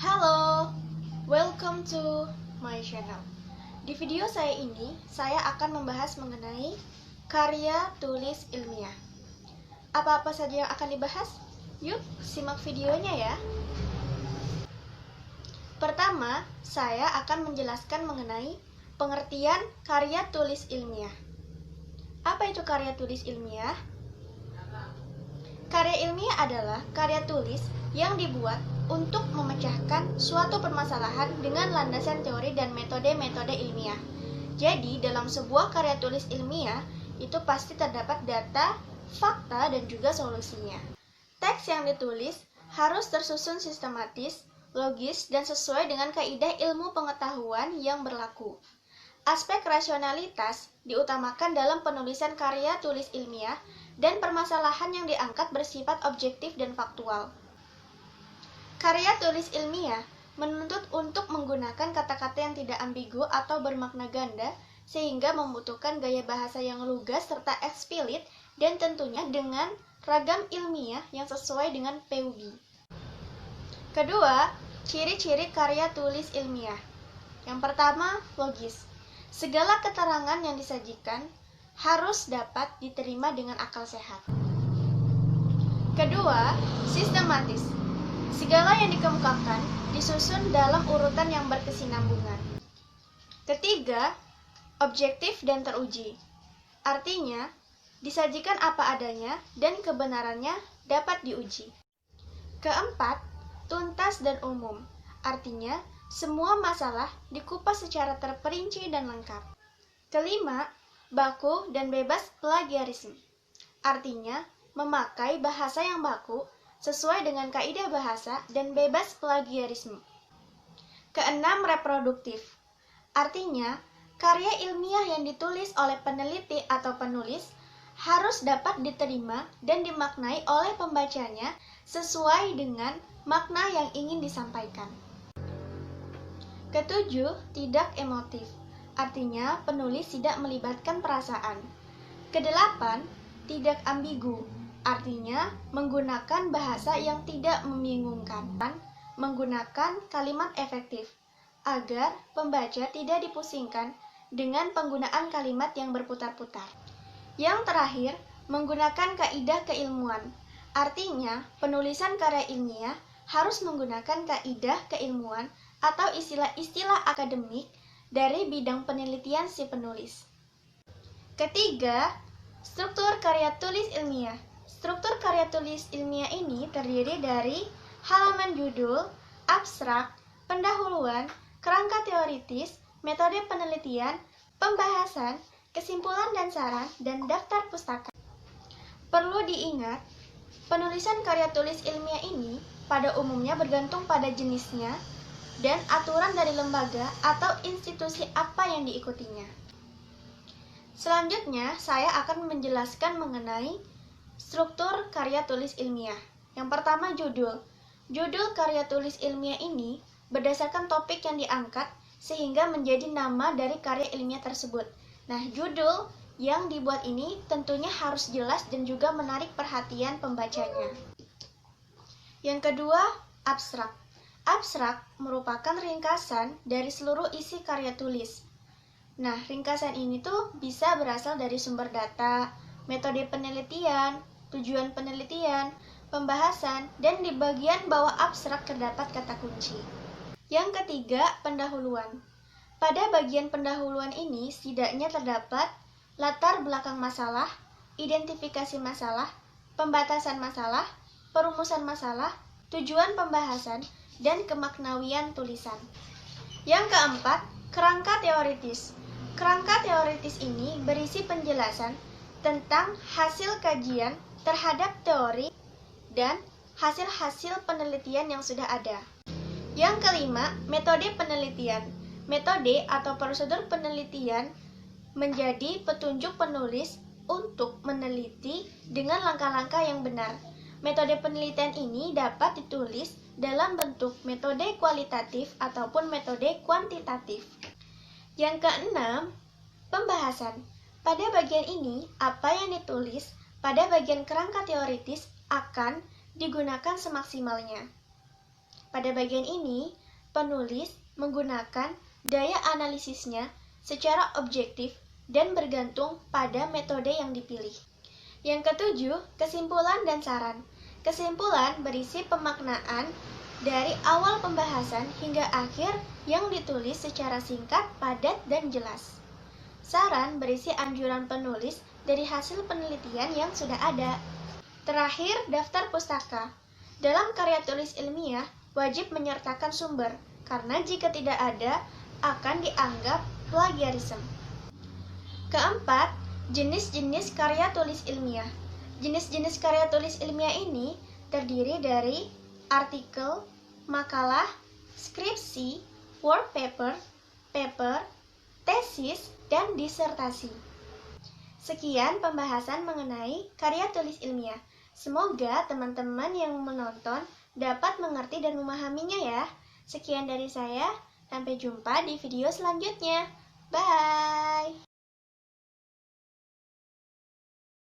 Halo, welcome to my channel. Di video saya ini, saya akan membahas mengenai karya tulis ilmiah. Apa-apa saja yang akan dibahas? Yuk, simak videonya ya. Pertama, saya akan menjelaskan mengenai pengertian karya tulis ilmiah. Apa itu karya tulis ilmiah? Karya ilmiah adalah karya tulis yang dibuat untuk memecahkan suatu permasalahan dengan landasan teori dan metode-metode ilmiah. Jadi, dalam sebuah karya tulis ilmiah, itu pasti terdapat data, fakta, dan juga solusinya. Teks yang ditulis harus tersusun sistematis, logis, dan sesuai dengan kaidah ilmu pengetahuan yang berlaku. Aspek rasionalitas diutamakan dalam penulisan karya tulis ilmiah, dan permasalahan yang diangkat bersifat objektif dan faktual. Karya tulis ilmiah menuntut untuk menggunakan kata-kata yang tidak ambigu atau bermakna ganda, sehingga membutuhkan gaya bahasa yang lugas serta eksplisit dan tentunya dengan ragam ilmiah yang sesuai dengan PUGI. Kedua, ciri-ciri karya tulis ilmiah. Yang pertama, logis. Segala keterangan yang disajikan harus dapat diterima dengan akal sehat. Kedua, sistematis. Segala yang dikemukakan disusun dalam urutan yang berkesinambungan. Ketiga, objektif dan teruji. Artinya, disajikan apa adanya dan kebenarannya dapat diuji. Keempat, tuntas dan umum. Artinya, semua masalah dikupas secara terperinci dan lengkap. Kelima, baku dan bebas plagiarisme. Artinya, memakai bahasa yang baku sesuai dengan kaidah bahasa dan bebas plagiarisme. Keenam, reproduktif. Artinya, karya ilmiah yang ditulis oleh peneliti atau penulis harus dapat diterima dan dimaknai oleh pembacanya sesuai dengan makna yang ingin disampaikan. Ketujuh, tidak emotif. Artinya, penulis tidak melibatkan perasaan. Kedelapan, tidak ambigu. Artinya, menggunakan bahasa yang tidak membingungkan, menggunakan kalimat efektif, agar pembaca tidak dipusingkan dengan penggunaan kalimat yang berputar-putar. Yang terakhir, menggunakan kaidah keilmuan. Artinya, penulisan karya ilmiah harus menggunakan kaidah keilmuan atau istilah-istilah akademik dari bidang penelitian si penulis. Ketiga, struktur karya tulis ilmiah. Struktur karya tulis ilmiah ini terdiri dari halaman judul, abstrak, pendahuluan, kerangka teoritis, metode penelitian, pembahasan, kesimpulan dan saran, dan daftar pustaka. Perlu diingat, penulisan karya tulis ilmiah ini pada umumnya bergantung pada jenisnya dan aturan dari lembaga atau institusi apa yang diikutinya. Selanjutnya, saya akan menjelaskan mengenai struktur karya tulis ilmiah. Yang pertama, judul. Judul karya tulis ilmiah ini berdasarkan topik yang diangkat sehingga menjadi nama dari karya ilmiah tersebut. Nah, judul yang dibuat ini tentunya harus jelas dan juga menarik perhatian pembacanya. Yang kedua, abstrak. Abstrak merupakan ringkasan dari seluruh isi karya tulis. Nah, ringkasan ini tuh bisa berasal dari sumber data, metode penelitian, tujuan penelitian, pembahasan, dan di bagian bawah abstrak terdapat kata kunci. Yang ketiga, pendahuluan. Pada bagian pendahuluan ini setidaknya terdapat latar belakang masalah, identifikasi masalah, pembatasan masalah, perumusan masalah, tujuan pembahasan, dan kemaknawian tulisan. Yang keempat, kerangka teoritis. Kerangka teoritis ini berisi penjelasan tentang hasil kajian terhadap teori dan hasil-hasil penelitian yang sudah ada. Yang kelima, metode penelitian. Metode atau prosedur penelitian menjadi petunjuk penulis untuk meneliti dengan langkah-langkah yang benar. Metode penelitian ini dapat ditulis dalam bentuk metode kualitatif ataupun metode kuantitatif. Yang keenam, pembahasan. Pada bagian ini, apa yang ditulis pada bagian kerangka teoritis akan digunakan semaksimalnya. Pada bagian ini, penulis menggunakan daya analisisnya secara objektif dan bergantung pada metode yang dipilih. Yang ketujuh, kesimpulan dan saran. Kesimpulan berisi pemaknaan dari awal pembahasan hingga akhir yang ditulis secara singkat, padat, dan jelas. Saran berisi anjuran penulis dari hasil penelitian yang sudah ada. Terakhir, daftar pustaka. Dalam karya tulis ilmiah, wajib menyertakan sumber, karena jika tidak ada, akan dianggap plagiarisme. Keempat, jenis-jenis karya tulis ilmiah. Jenis-jenis karya tulis ilmiah ini terdiri dari artikel, makalah, skripsi, work paper, paper, tesis, dan disertasi. Sekian pembahasan mengenai karya tulis ilmiah. Semoga teman-teman yang menonton dapat mengerti dan memahaminya ya. Sekian dari saya, sampai jumpa di video selanjutnya. Bye!